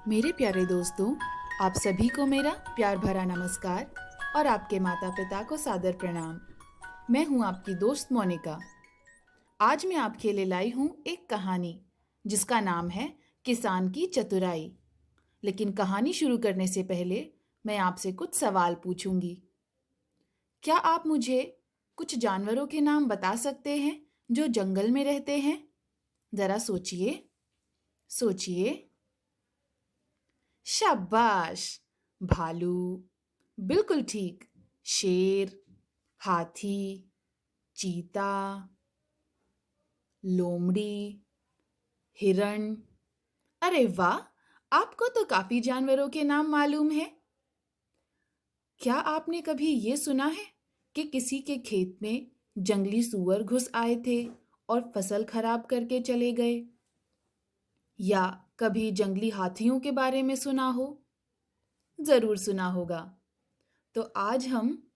मेरे प्यारे दोस्तों, आप सभी को मेरा प्यार भरा नमस्कार और आपके माता पिता को सादर प्रणाम। मैं हूं आपकी दोस्त मोनिका। आज मैं आपके लिए लाई हूं एक कहानी जिसका नाम है किसान की चतुराई। लेकिन कहानी शुरू करने से पहले मैं आपसे कुछ सवाल पूछूंगी। क्या आप मुझे कुछ जानवरों के नाम बता सकते हैं जो जंगल में रहते हैं? जरा सोचिए, सोचिए। शाबाश! भालू, बिल्कुल ठीक। शेर, हाथी, चीता, लोमड़ी, हिरण। अरे वाह! आपको तो काफी जानवरों के नाम मालूम है। क्या आपने कभी ये सुना है कि किसी के खेत में जंगली सूअर घुस आए थे और फसल खराब करके चले गए? या कभी जंगली हाथियों के बारे में सुना हो? जरूर सुना होगा। तो आज हम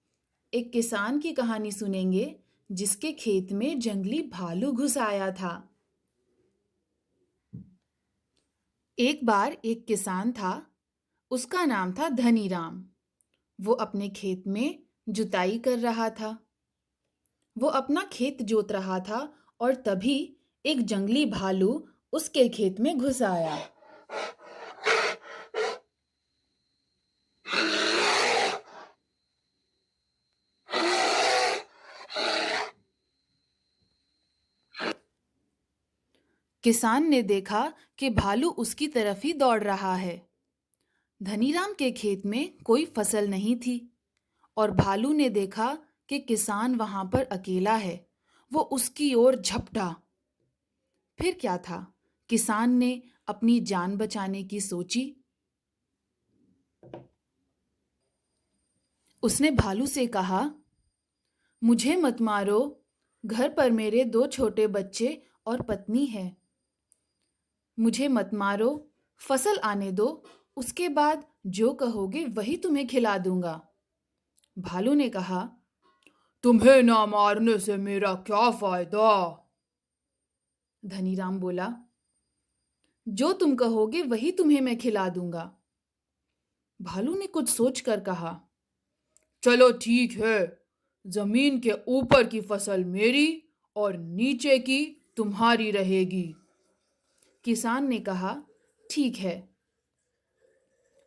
एक किसान की कहानी सुनेंगे जिसके खेत में जंगली भालू घुस आया था। एक बार एक किसान था, उसका नाम था धनीराम। वो अपने खेत में जुताई कर रहा था। वो अपना खेत जोत रहा था और तभी एक जंगली भालू उसके खेत में घुस आया। किसान ने देखा कि भालू उसकी तरफ ही दौड़ रहा है। धनीराम के खेत में कोई फसल नहीं थी और भालू ने देखा कि किसान वहां पर अकेला है। वो उसकी ओर झपटा। फिर क्या था? किसान ने अपनी जान बचाने की सोची। उसने भालू से कहा, मुझे मत मारो। घर पर मेरे 2 छोटे बच्चे और पत्नी है। मुझे मत मारो। फसल आने दो। उसके बाद जो कहोगे वही तुम्हें खिला दूंगा। भालू ने कहा, तुम्हें ना मारने से मेरा क्या फायदा? धनीराम बोला, जो तुम कहोगे वही तुम्हें मैं खिला दूंगा। भालू ने कुछ सोचकर कहा, चलो ठीक है, जमीन के ऊपर की फसल मेरी और नीचे की तुम्हारी रहेगी। किसान ने कहा, ठीक है।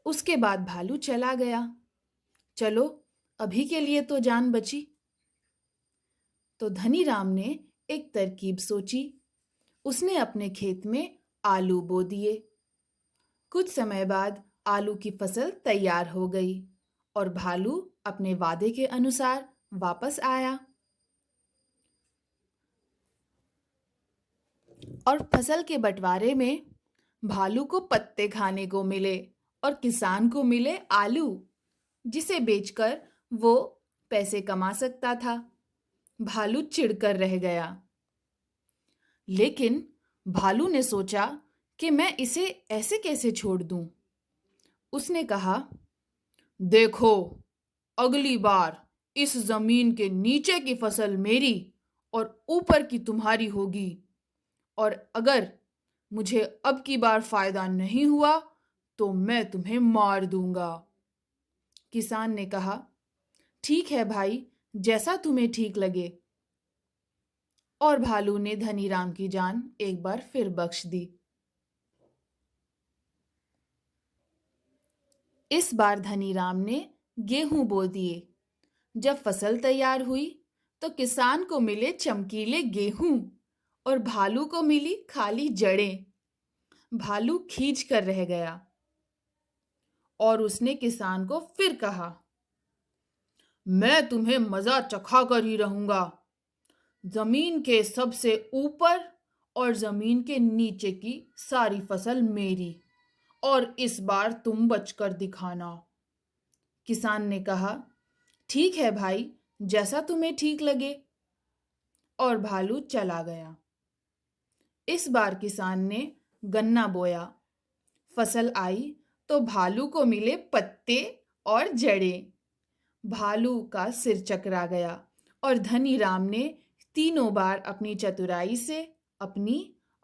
उसके बाद भालू चला गया। चलो, अभी के लिए तो जान बची। तो धनीराम ने एक तरकीब सोची। उसने अपने खेत में आलू बो दिए। कुछ समय बाद आलू की फसल तैयार हो गई और भालू अपने वादे के अनुसार वापस आया और फसल के बंटवारे में भालू को पत्ते खाने को मिले और किसान को मिले आलू, जिसे बेचकर वो पैसे कमा सकता था। भालू चिढ़कर रह गया। लेकिन भालू ने सोचा कि मैं इसे ऐसे कैसे छोड़ दूं। उसने कहा, देखो, अगली बार इस जमीन के नीचे की फसल मेरी और ऊपर की तुम्हारी होगी, और अगर मुझे अब की बार फायदा नहीं हुआ तो मैं तुम्हें मार दूंगा। किसान ने कहा, ठीक है भाई, जैसा तुम्हें ठीक लगे। और भालू ने धनीराम की जान एक बार फिर बख्श दी। इस बार धनीराम ने गेहूं बो दिए। जब फसल तैयार हुई तो किसान को मिले चमकीले गेहूं और भालू को मिली खाली जड़ें। भालू खींच कर रह गया और उसने किसान को फिर कहा, मैं तुम्हें मजा चखा कर ही रहूंगा। जमीन के सबसे ऊपर और जमीन के नीचे की सारी फसल मेरी, और इस बार तुम बचकर दिखाना। किसान ने कहा, ठीक है भाई, जैसा तुम्हें ठीक लगे। और भालू चला गया। इस बार किसान ने गन्ना बोया। फसल आई तो भालू को मिले पत्ते और जड़ें। भालू का सिर चकरा गया और धनीराम ने तीनों बार अपनी चतुराई से अपनी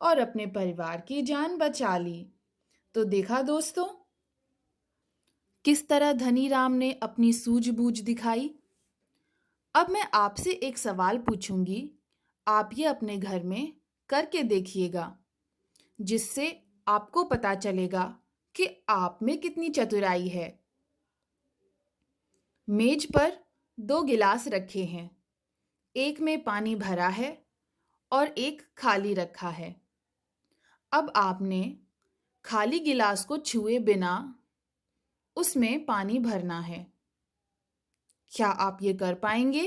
और अपने परिवार की जान बचा ली। तो देखा दोस्तों, किस तरह धनी राम ने अपनी सूझबूझ दिखाई। अब मैं आपसे एक सवाल पूछूंगी, आप ये अपने घर में करके देखिएगा, जिससे आपको पता चलेगा कि आप में कितनी चतुराई है। मेज पर 2 गिलास रखे हैं, एक में पानी भरा है और एक खाली रखा है। अब आपने खाली गिलास को छुए बिना उसमें पानी भरना है। क्या आप ये कर पाएंगे?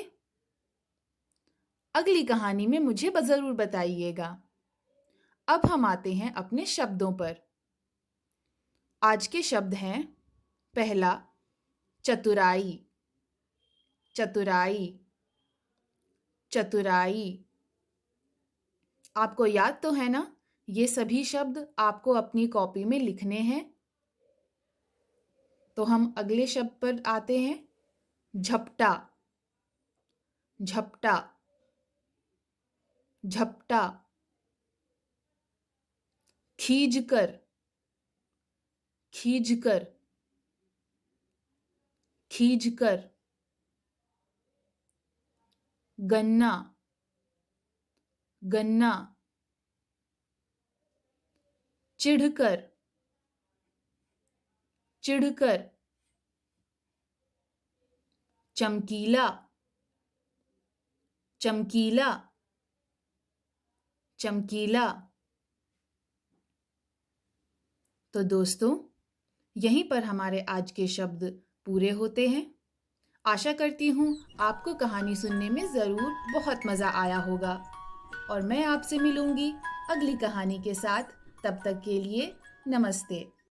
अगली कहानी में मुझे ज़रूर बताइएगा। अब हम आते हैं अपने शब्दों पर। आज के शब्द हैं, पहला चतुराई, चतुराई, चतुराई। आपको याद तो है ना? ये सभी शब्द आपको अपनी कॉपी में लिखने हैं। तो हम अगले शब्द पर आते हैं, झपटा, झपटा, झपटा। खींचकर, खींचकर, खींचकर। गन्ना, गन्ना। चिढ़कर, चिढ़कर। चमकीला, चमकीला, चमकीला। तो दोस्तों, यहीं पर हमारे आज के शब्द पूरे होते हैं। आशा करती हूँ आपको कहानी सुनने में ज़रूर बहुत मज़ा आया होगा और मैं आपसे मिलूँगी अगली कहानी के साथ। तब तक के लिए नमस्ते।